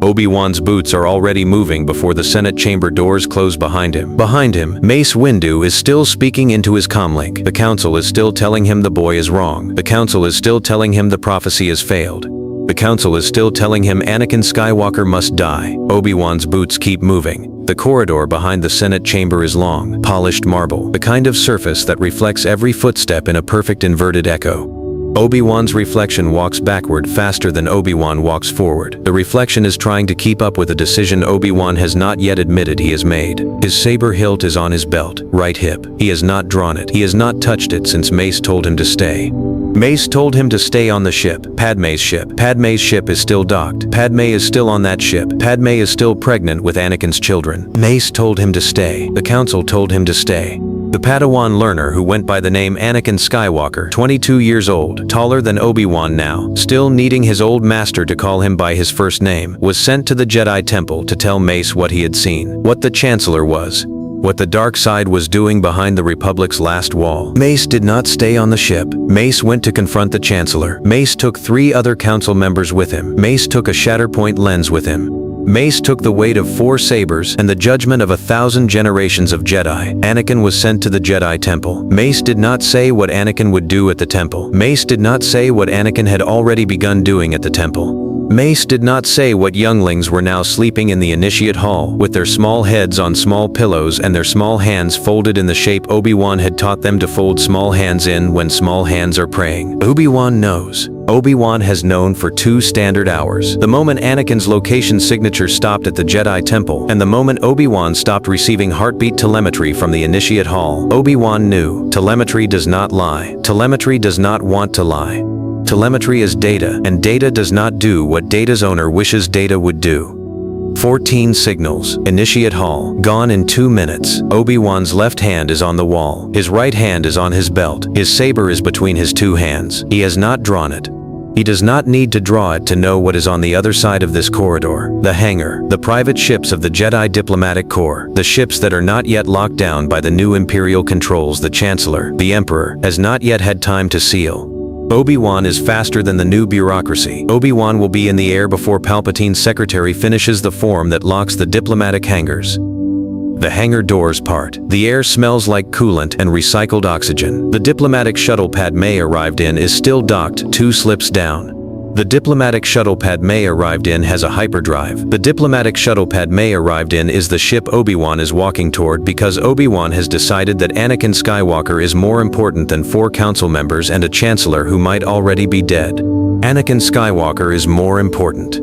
Obi-Wan's boots are already moving before the Senate chamber doors close behind him. Behind him, Mace Windu is still speaking into his comlink. The council is still telling him the boy is wrong. The council is still telling him the prophecy has failed. The council is still telling him Anakin Skywalker must die. Obi-Wan's boots keep moving. The corridor behind the Senate chamber is long, polished marble, the kind of surface that reflects every footstep in a perfect inverted echo. Obi-Wan's reflection walks backward faster than Obi-Wan walks forward. The reflection is trying to keep up with a decision Obi-Wan has not yet admitted he has made. His saber hilt is on his belt, right hip. He has not drawn it. He has not touched it since Mace told him to stay. Mace told him to stay on the ship, Padme's ship. Padme's ship is still docked. Padme is still on that ship. Padme is still pregnant with Anakin's children. Mace told him to stay. The council told him to stay. The Padawan learner who went by the name Anakin Skywalker, 22 years old, taller than Obi-Wan now, still needing his old master to call him by his first name, was sent to the Jedi Temple to tell Mace what he had seen, what the Chancellor was, what the dark side was doing behind the Republic's last wall. Mace did not stay on the ship. Mace went to confront the Chancellor. Mace took 3 other council members with him. Mace took a Shatterpoint lens with him. Mace took the weight of 4 sabers and the judgment of 1,000 generations of Jedi. Anakin was sent to the Jedi Temple. Mace did not say what Anakin would do at the temple. Mace did not say what Anakin had already begun doing at the temple. Mace did not say what younglings were now sleeping in the initiate hall, with their small heads on small pillows and their small hands folded in the shape Obi-Wan had taught them to fold small hands in when small hands are praying. Obi-Wan knows. Obi-Wan has known for 2 standard hours. The moment Anakin's location signature stopped at the Jedi Temple, and the moment Obi-Wan stopped receiving heartbeat telemetry from the initiate hall, Obi-Wan knew. Telemetry does not lie. Telemetry does not want to lie. Telemetry is data, and data does not do what data's owner wishes data would do. 14 signals. Initiate hall. Gone in 2 minutes. Obi-Wan's left hand is on the wall. His right hand is on his belt. His saber is between his 2 hands. He has not drawn it. He does not need to draw it to know what is on the other side of this corridor. The hangar, the private ships of the Jedi Diplomatic Corps, the ships that are not yet locked down by the new Imperial controls the Chancellor, the Emperor, has not yet had time to seal. Obi-Wan is faster than the new bureaucracy. Obi-Wan will be in the air before Palpatine's secretary finishes the form that locks the diplomatic hangars. The hangar doors part. The air smells like coolant and recycled oxygen. The diplomatic shuttle Padme arrived in is still docked 2 slips down. The diplomatic shuttle Padme arrived in has a hyperdrive. The diplomatic shuttle Padme arrived in is the ship Obi-Wan is walking toward because Obi-Wan has decided that Anakin Skywalker is more important than 4 council members and a chancellor who might already be dead. Anakin Skywalker is more important.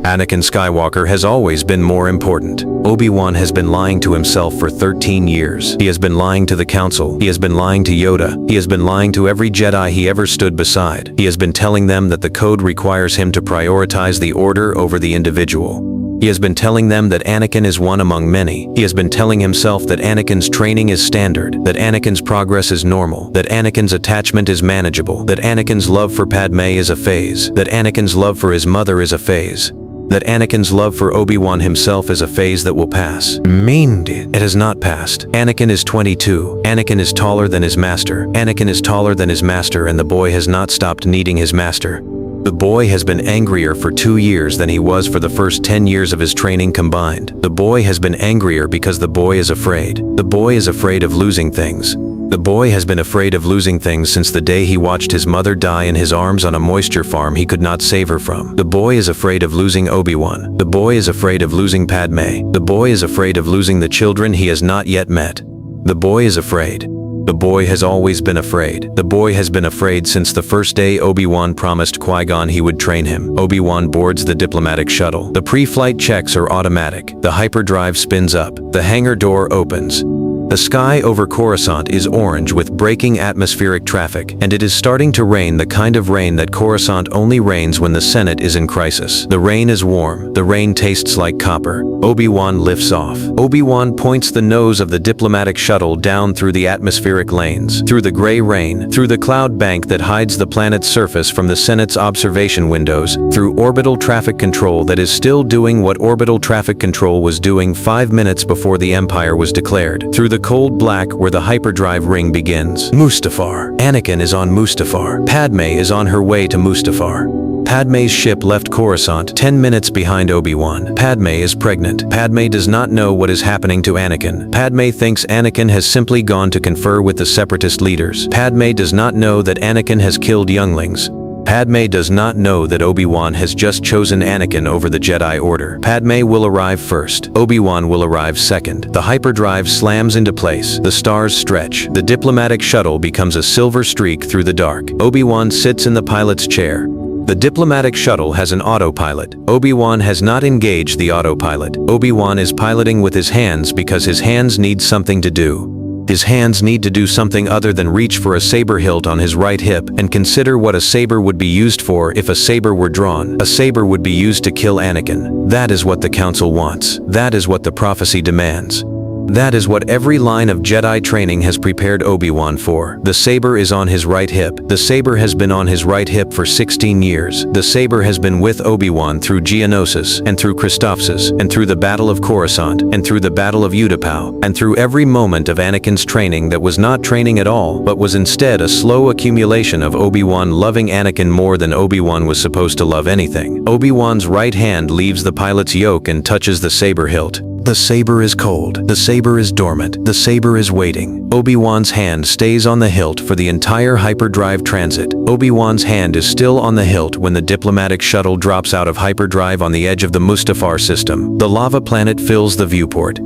Anakin Skywalker has always been more important. Obi-Wan has been lying to himself for 13 years. He has been lying to the Council. He has been lying to Yoda. He has been lying to every Jedi he ever stood beside. He has been telling them that the code requires him to prioritize the order over the individual. He has been telling them that Anakin is one among many. He has been telling himself that Anakin's training is standard, that Anakin's progress is normal, that Anakin's attachment is manageable, that Anakin's love for Padme is a phase, that Anakin's love for his mother is a phase, that Anakin's love for Obi-Wan himself is a phase that will pass. It has not passed. Anakin is 22. Anakin is taller than his master. Anakin is taller than his master, and the boy has not stopped needing his master. The boy has been angrier for 2 years than he was for the first 10 years of his training combined. The boy has been angrier because the boy is afraid. The boy is afraid of losing things. The boy has been afraid of losing things since the day he watched his mother die in his arms on a moisture farm he could not save her from. The boy is afraid of losing Obi-Wan. The boy is afraid of losing Padme. The boy is afraid of losing the children he has not yet met. The boy is afraid. The boy has always been afraid. The boy has been afraid since the first day Obi-Wan promised Qui-Gon he would train him. Obi-Wan boards the diplomatic shuttle. The pre-flight checks are automatic. The hyperdrive spins up. The hangar door opens. The sky over Coruscant is orange with breaking atmospheric traffic, and it is starting to rain, the kind of rain that Coruscant only rains when the Senate is in crisis. The rain is warm. The rain tastes like copper. Obi-Wan lifts off. Obi-Wan points the nose of the diplomatic shuttle down through the atmospheric lanes, through the gray rain, through the cloud bank that hides the planet's surface from the Senate's observation windows, through orbital traffic control that is still doing what orbital traffic control was doing 5 minutes before the Empire was declared, through the cold black where the hyperdrive ring begins. Mustafar. Anakin is on Mustafar. Padme is on her way to Mustafar. Padme's ship left Coruscant 10 minutes behind Obi-Wan. Padme is pregnant. Padme does not know what is happening to Anakin. Padme thinks Anakin has simply gone to confer with the Separatist leaders. Padme does not know that Anakin has killed younglings. Padme does not know that Obi-Wan has just chosen Anakin over the Jedi Order. Padme will arrive first. Obi-Wan will arrive second. The hyperdrive slams into place. The stars stretch. The diplomatic shuttle becomes a silver streak through the dark. Obi-Wan sits in the pilot's chair. The diplomatic shuttle has an autopilot. Obi-Wan has not engaged the autopilot. Obi-Wan is piloting with his hands because his hands need something to do. His hands need to do something other than reach for a saber hilt on his right hip and consider what a saber would be used for if a saber were drawn. A saber would be used to kill Anakin. That is what the Council wants. That is what the prophecy demands. That is what every line of Jedi training has prepared Obi-Wan for. The saber is on his right hip. The saber has been on his right hip for 16 years. The saber has been with Obi-Wan through Geonosis, and through Christophsis, and through the Battle of Coruscant, and through the Battle of Utapau, and through every moment of Anakin's training that was not training at all, but was instead a slow accumulation of Obi-Wan loving Anakin more than Obi-Wan was supposed to love anything. Obi-Wan's right hand leaves the pilot's yoke and touches the saber hilt. The saber is cold. The saber is dormant. The saber is waiting. Obi-Wan's hand stays on the hilt for the entire hyperdrive transit. Obi-Wan's hand is still on the hilt when the diplomatic shuttle drops out of hyperdrive on the edge of the Mustafar system. The lava planet fills the viewport.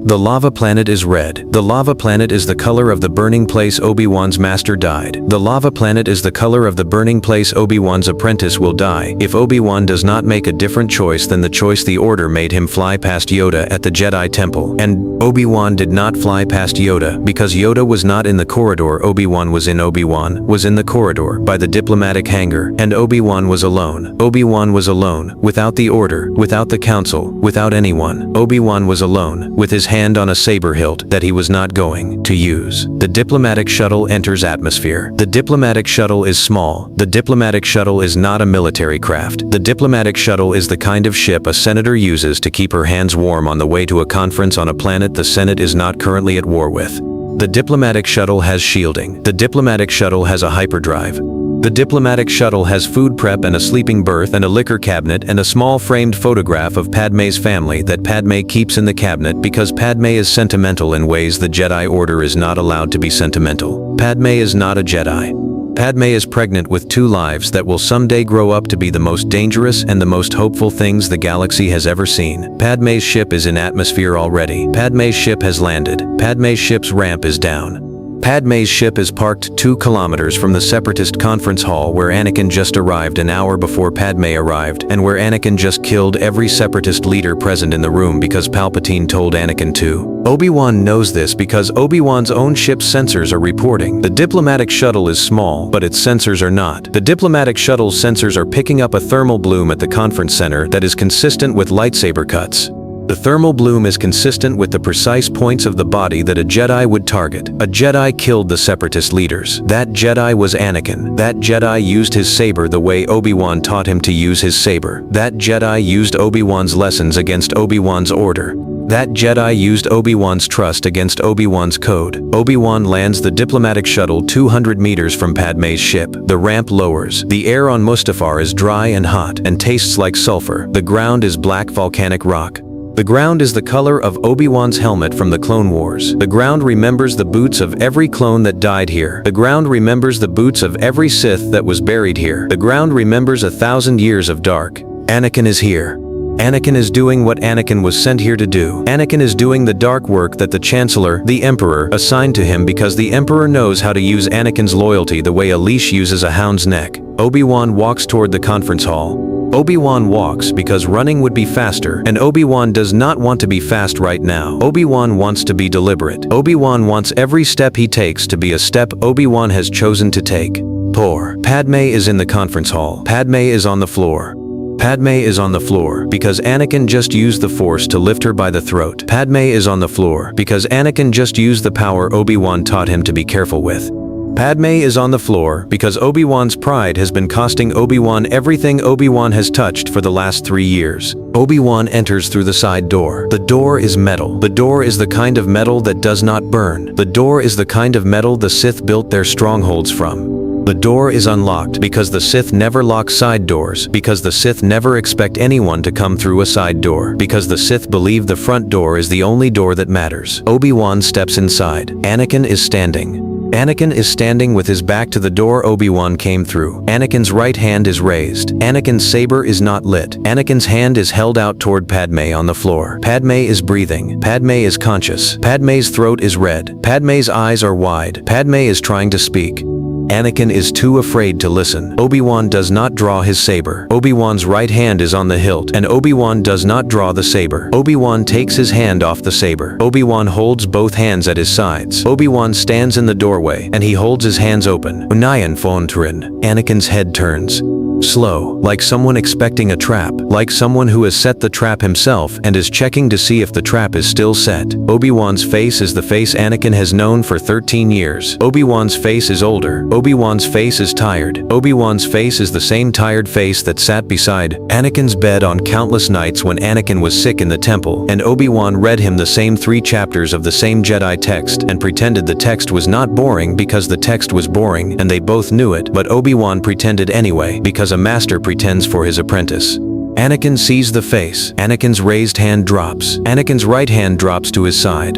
The lava planet is red. The lava planet is the color of the burning place Obi-Wan's master died. The lava planet is the color of the burning place Obi-Wan's apprentice will die if Obi-Wan does not make a different choice than the choice the Order made him fly past Yoda at the Jedi Temple. And Obi-Wan did not fly past Yoda because Yoda was not in the corridor Obi-Wan was in. Obi-Wan was in the corridor by the diplomatic hangar, and Obi-Wan was alone. Obi-Wan was alone, without the Order, without the Council, without anyone. Obi-Wan was alone, with his hand on a saber hilt that he was not going to use. The diplomatic shuttle enters atmosphere. The diplomatic shuttle is small. The diplomatic shuttle is not a military craft. The diplomatic shuttle is the kind of ship a senator uses to keep her hands warm on the way to a conference on a planet the Senate is not currently at war with. The diplomatic shuttle has shielding. The diplomatic shuttle has a hyperdrive. The diplomatic shuttle has food prep and a sleeping berth and a liquor cabinet and a small framed photograph of Padme's family that Padme keeps in the cabinet because Padme is sentimental in ways the Jedi Order is not allowed to be sentimental. Padme is not a Jedi. Padme is pregnant with 2 lives that will someday grow up to be the most dangerous and the most hopeful things the galaxy has ever seen. Padme's ship is in atmosphere already. Padme's ship has landed. Padme's ship's ramp is down. Padme's ship is parked 2 kilometers from the Separatist conference hall where Anakin just arrived an hour before Padme arrived, and where Anakin just killed every Separatist leader present in the room because Palpatine told Anakin to. Obi-Wan knows this because Obi-Wan's own ship's sensors are reporting. The diplomatic shuttle is small, but its sensors are not. The diplomatic shuttle's sensors are picking up a thermal bloom at the conference center that is consistent with lightsaber cuts. The thermal bloom is consistent with the precise points of the body that a Jedi would target. A Jedi killed the Separatist leaders. That Jedi was Anakin. That Jedi used his saber the way Obi-Wan taught him to use his saber. That Jedi used Obi-Wan's lessons against Obi-Wan's order. That Jedi used Obi-Wan's trust against Obi-Wan's code. Obi-Wan lands the diplomatic shuttle 200 meters from Padme's ship. The ramp lowers. The air on Mustafar is dry and hot and tastes like sulfur. The ground is black volcanic rock. The ground is the color of Obi-Wan's helmet from the Clone Wars. The ground remembers the boots of every clone that died here. The ground remembers the boots of every Sith that was buried here. The ground remembers 1,000 years of dark. Anakin is here. Anakin is doing what Anakin was sent here to do. Anakin is doing the dark work that the Chancellor, the Emperor, assigned to him because the Emperor knows how to use Anakin's loyalty the way a leash uses a hound's neck. Obi-Wan walks toward the conference hall. Obi-Wan walks because running would be faster, and Obi-Wan does not want to be fast right now. Obi-Wan wants to be deliberate. Obi-Wan wants every step he takes to be a step Obi-Wan has chosen to take. Poor. Padme is in the conference hall. Padme is on the floor. Padme is on the floor because Anakin just used the Force to lift her by the throat. Padme is on the floor because Anakin just used the power Obi-Wan taught him to be careful with. Padme is on the floor because Obi-Wan's pride has been costing Obi-Wan everything Obi-Wan has touched for the last 3 years. Obi-Wan enters through the side door. The door is metal. The door is the kind of metal that does not burn. The door is the kind of metal the Sith built their strongholds from. The door is unlocked because the Sith never lock side doors, because the Sith never expect anyone to come through a side door, because the Sith believe the front door is the only door that matters. Obi-Wan steps inside. Anakin is standing. Anakin is standing with his back to the door Obi-Wan came through. Anakin's right hand is raised. Anakin's saber is not lit. Anakin's hand is held out toward Padme on the floor. Padme is breathing. Padme is conscious. Padme's throat is red. Padme's eyes are wide. Padme is trying to speak. Anakin is too afraid to listen. Obi-Wan does not draw his saber. Obi-Wan's right hand is on the hilt, and Obi-Wan does not draw the saber. Obi-Wan takes his hand off the saber. Obi-Wan holds both hands at his sides. Obi-Wan stands in the doorway, and he holds his hands open. Unayan Fontrin. Anakin's head turns. Slow, like someone expecting a trap, like someone who has set the trap himself and is checking to see if the trap is still set. Obi-Wan's face is the face Anakin has known for 13 years. Obi-Wan's face is older. Obi-Wan's face is tired. Obi-Wan's face is the same tired face that sat beside Anakin's bed on countless nights when Anakin was sick in the temple, and Obi-Wan read him the same 3 chapters of the same Jedi text and pretended the text was not boring because the text was boring and they both knew it, but Obi-Wan pretended anyway because a master pretends for his apprentice. Anakin sees the face. Anakin's raised hand drops. Anakin's right hand drops to his side.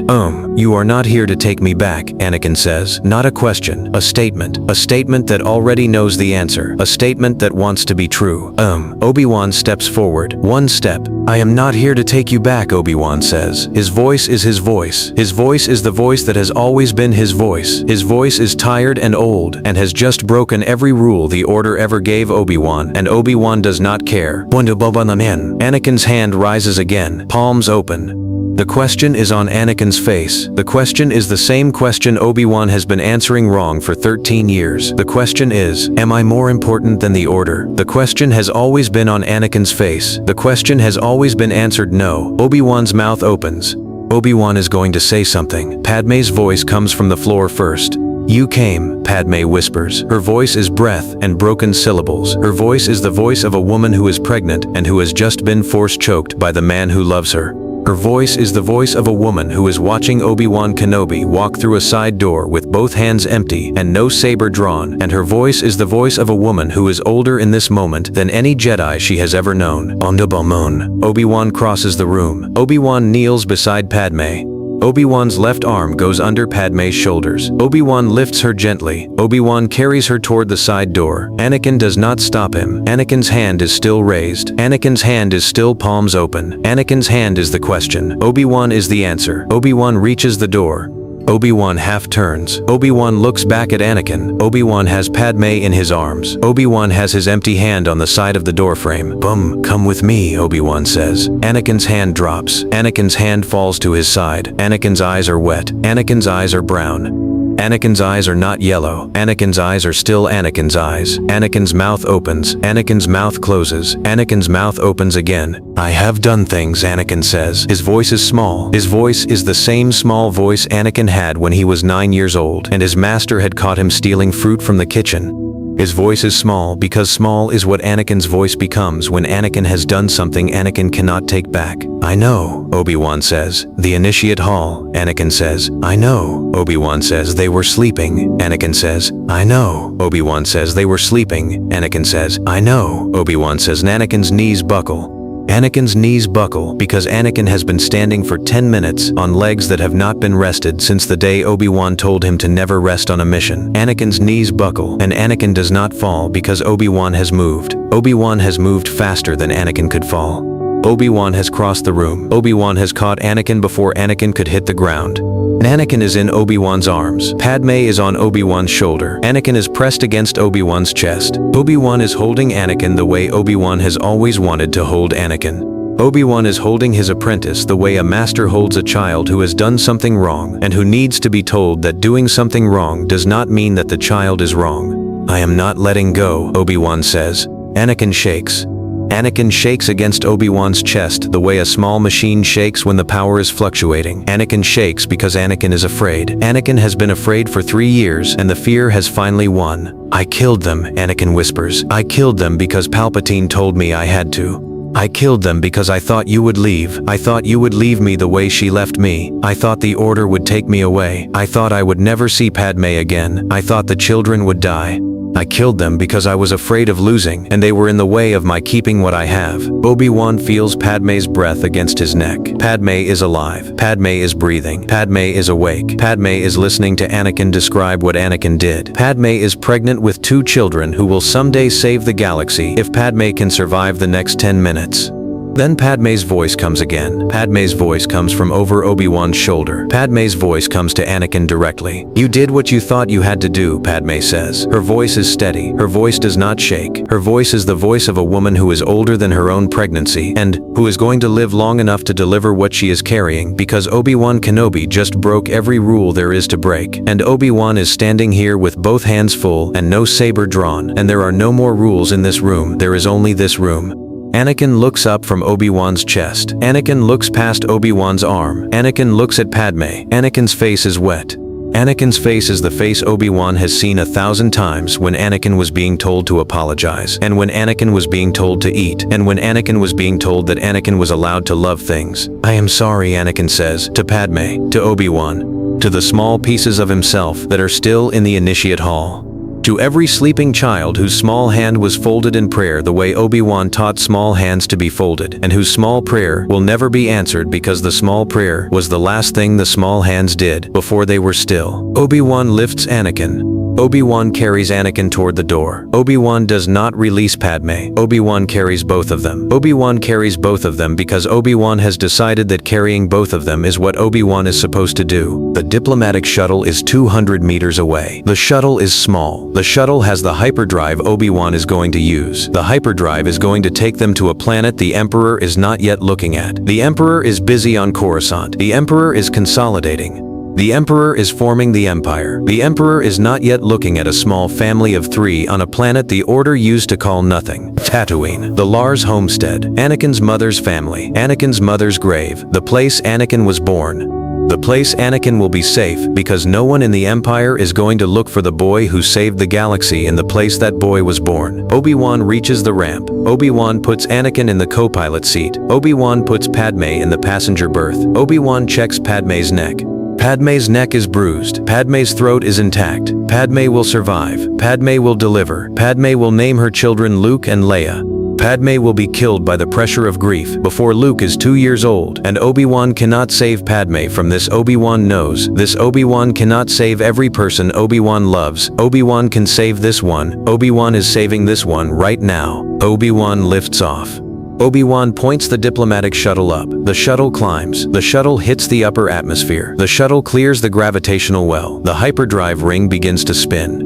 You are not here to take me back, Anakin says. Not a question, a statement. A statement that already knows the answer. A statement that wants to be true. Obi-Wan steps forward. 1 step. I am not here to take you back, Obi-Wan says. His voice is his voice. His voice is the voice that has always been his voice. His voice is tired and old, and has just broken every rule the Order ever gave Obi-Wan, and Obi-Wan does not care. Anakin's hand rises again, palms open. The question is on Anakin's face. The question is the same question Obi-Wan has been answering wrong for 13 years. The question is, am I more important than the Order? The question has always been on Anakin's face. The question has always been answered no. Obi-Wan's mouth opens. Obi-Wan is going to say something. Padme's voice comes from the floor first. You came, Padme whispers. Her voice is breath and broken syllables. Her voice is the voice of a woman who is pregnant and who has just been force-choked by the man who loves her. Her voice is the voice of a woman who is watching Obi-Wan Kenobi walk through a side door with both hands empty and no saber drawn, and her voice is the voice of a woman who is older in this moment than any Jedi she has ever known. Obi-Wan crosses the room. Obi-Wan kneels beside Padme. Obi-Wan's left arm goes under Padme's shoulders. Obi-Wan lifts her gently. Obi-Wan carries her toward the side door. Anakin does not stop him. Anakin's hand is still raised. Anakin's hand is still palms open. Anakin's hand is the question. Obi-Wan is the answer. Obi-Wan reaches the door. Obi-Wan half turns. Obi-Wan looks back at Anakin. Obi-Wan has Padme in his arms. Obi-Wan has his empty hand on the side of the doorframe. Come with me, Obi-Wan says. Anakin's hand drops. Anakin's hand falls to his side. Anakin's eyes are wet. Anakin's eyes are brown. Anakin's eyes are not yellow. Anakin's eyes are still Anakin's eyes. Anakin's mouth opens. Anakin's mouth closes. Anakin's mouth opens again. I have done things, Anakin says. His voice is small. His voice is the same small voice Anakin had when he was 9 years old and his master had caught him stealing fruit from the kitchen. His voice is small because small is what Anakin's voice becomes when Anakin has done something Anakin cannot take back. I know, Obi-Wan says. The initiate hall, Anakin says. I know, Obi-Wan says. They were sleeping, Anakin says. I know, Obi-Wan says. They were sleeping, Anakin says. I know, Obi-Wan says. Anakin's knees buckle. Anakin's knees buckle because Anakin has been standing for 10 minutes on legs that have not been rested since the day Obi-Wan told him to never rest on a mission. Anakin's knees buckle, and Anakin does not fall because Obi-Wan has moved. Obi-Wan has moved faster than Anakin could fall. Obi-Wan has crossed the room. Obi-Wan has caught Anakin before Anakin could hit the ground. Anakin is in Obi-Wan's arms. Padme is on Obi-Wan's shoulder. Anakin is pressed against Obi-Wan's chest. Obi-Wan is holding Anakin the way Obi-Wan has always wanted to hold Anakin. Obi-Wan is holding his apprentice the way a master holds a child who has done something wrong and who needs to be told that doing something wrong does not mean that the child is wrong. I am not letting go, Obi-Wan says. Anakin shakes. Anakin shakes against Obi-Wan's chest the way a small machine shakes when the power is fluctuating. Anakin shakes because Anakin is afraid. Anakin has been afraid for 3 years and the fear has finally won. I killed them, Anakin whispers. I killed them because Palpatine told me I had to. I killed them because I thought you would leave. I thought you would leave me the way she left me. I thought the Order would take me away. I thought I would never see Padme again. I thought the children would die. I killed them because I was afraid of losing, and they were in the way of my keeping what I have. Obi-Wan feels Padme's breath against his neck. Padme is alive. Padme is breathing. Padme is awake. Padme is listening to Anakin describe what Anakin did. Padme is pregnant with 2 children who will someday save the galaxy if Padme can survive the next 10 minutes. Then Padme's voice comes again. Padme's voice comes from over Obi-Wan's shoulder. Padme's voice comes to Anakin directly. You did what you thought you had to do, Padme says. Her voice is steady. Her voice does not shake. Her voice is the voice of a woman who is older than her own pregnancy and who is going to live long enough to deliver what she is carrying because Obi-Wan Kenobi just broke every rule there is to break. And Obi-Wan is standing here with both hands full and no saber drawn. And there are no more rules in this room. There is only this room. Anakin looks up from Obi-Wan's chest. Anakin looks past Obi-Wan's arm. Anakin looks at Padme. Anakin's face is wet. Anakin's face is the face Obi-Wan has seen 1,000 times when Anakin was being told to apologize, and when Anakin was being told to eat, and when Anakin was being told that Anakin was allowed to love things. I am sorry, Anakin says, to Padme, to Obi-Wan, to the small pieces of himself that are still in the initiate hall. To every sleeping child whose small hand was folded in prayer the way Obi-Wan taught small hands to be folded, and whose small prayer will never be answered because the small prayer was the last thing the small hands did before they were still. Obi-Wan lifts Anakin. Obi-Wan carries Anakin toward the door. Obi-Wan does not release Padme. Obi-Wan carries both of them. Obi-Wan carries both of them because Obi-Wan has decided that carrying both of them is what Obi-Wan is supposed to do. The diplomatic shuttle is 200 meters away. The shuttle is small. The shuttle has the hyperdrive Obi-Wan is going to use. The hyperdrive is going to take them to a planet the Emperor is not yet looking at. The Emperor is busy on Coruscant. The Emperor is consolidating. The Emperor is forming the Empire. The Emperor is not yet looking at a small family of 3 on a planet the Order used to call nothing. Tatooine. The Lars homestead. Anakin's mother's family. Anakin's mother's grave. The place Anakin was born. The place Anakin will be safe because no one in the Empire is going to look for the boy who saved the galaxy in the place that boy was born. Obi-Wan reaches the ramp. Obi-Wan puts Anakin in the co-pilot seat. Obi-Wan puts Padme in the passenger berth. Obi-Wan checks Padme's neck. Padme's neck is bruised. Padme's throat is intact. Padme will survive. Padme will deliver. Padme will name her children Luke and Leia. Padme will be killed by the pressure of grief before Luke is 2 years old, and Obi-Wan cannot save Padme from this. Obi-Wan knows this. Obi-Wan cannot save every person Obi-Wan loves. Obi-Wan can save this one. Obi-Wan is saving this one right now. Obi-Wan lifts off. Obi-Wan points the diplomatic shuttle up. The shuttle climbs. The shuttle hits the upper atmosphere. The shuttle clears the gravitational well. The hyperdrive ring begins to spin.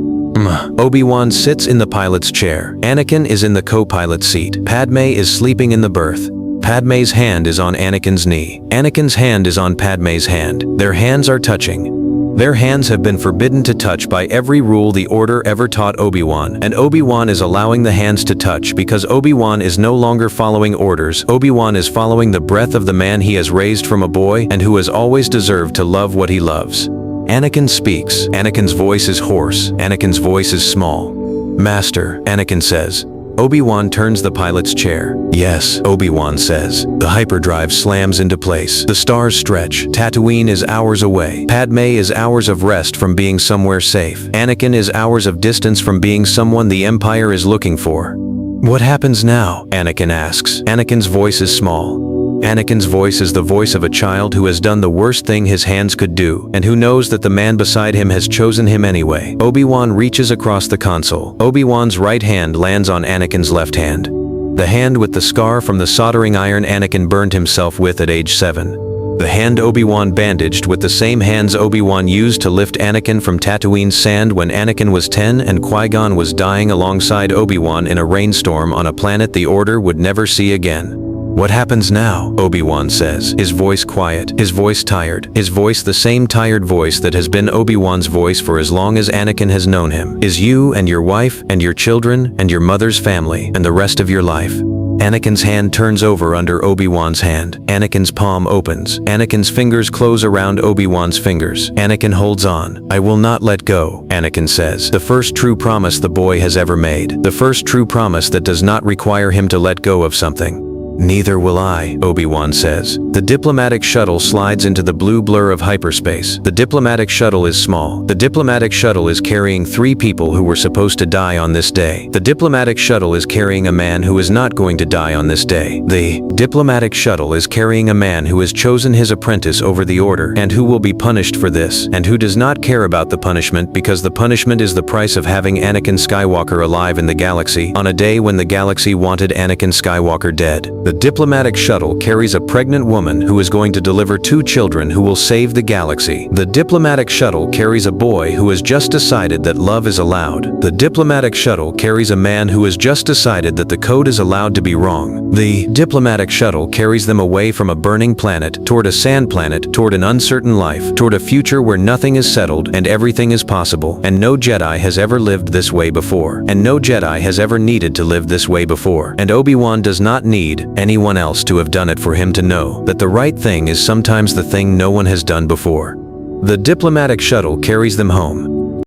Obi-Wan sits in the pilot's chair. Anakin is in the co-pilot seat. Padme is sleeping in the berth. Padme's hand is on Anakin's knee. Anakin's hand is on Padme's hand. Their hands are touching. Their hands have been forbidden to touch by every rule the Order ever taught Obi-Wan, and Obi-Wan is allowing the hands to touch because Obi-Wan is no longer following orders. Obi-Wan is following the breath of the man he has raised from a boy and who has always deserved to love what he loves. Anakin speaks. Anakin's voice is hoarse. Anakin's voice is small. Master, Anakin says. Obi-Wan turns the pilot's chair. Yes, Obi-Wan says. The hyperdrive slams into place. The stars stretch. Tatooine is hours away. Padme is hours of rest from being somewhere safe. Anakin is hours of distance from being someone the Empire is looking for. What happens now? Anakin asks. Anakin's voice is small. Anakin's voice is the voice of a child who has done the worst thing his hands could do, and who knows that the man beside him has chosen him anyway. Obi-Wan reaches across the console. Obi-Wan's right hand lands on Anakin's left hand. The hand with the scar from the soldering iron Anakin burned himself with at age 7. The hand Obi-Wan bandaged with the same hands Obi-Wan used to lift Anakin from Tatooine's sand when Anakin was 10 and Qui-Gon was dying alongside Obi-Wan in a rainstorm on a planet the Order would never see again. What happens now? Obi-Wan says, his voice quiet, his voice tired, his voice the same tired voice that has been Obi-Wan's voice for as long as Anakin has known him. Is you and your wife and your children and your mother's family and the rest of your life. Anakin's hand turns over under Obi-Wan's hand. Anakin's palm opens. Anakin's fingers close around Obi-Wan's fingers. Anakin holds on. I will not let go, Anakin says. The first true promise the boy has ever made. The first true promise that does not require him to let go of something. Neither will I, Obi-Wan says. The diplomatic shuttle slides into the blue blur of hyperspace. The diplomatic shuttle is small. The diplomatic shuttle is carrying 3 people who were supposed to die on this day. The diplomatic shuttle is carrying a man who is not going to die on this day. The diplomatic shuttle is carrying a man who has chosen his apprentice over the order and who will be punished for this, and who does not care about the punishment because the punishment is the price of having Anakin Skywalker alive in the galaxy on a day when the galaxy wanted Anakin Skywalker dead. The diplomatic shuttle carries a pregnant woman who is going to deliver 2 children who will save the galaxy. The diplomatic shuttle carries a boy who has just decided that love is allowed. The diplomatic shuttle carries a man who has just decided that the code is allowed to be wrong. The diplomatic shuttle carries them away from a burning planet, toward a sand planet, toward an uncertain life, toward a future where nothing is settled and everything is possible, and no Jedi has ever lived this way before, and no Jedi has ever needed to live this way before, and Obi-Wan does not need anyone else to have done it for him to know that the right thing is sometimes the thing no one has done before. The diplomatic shuttle carries them home,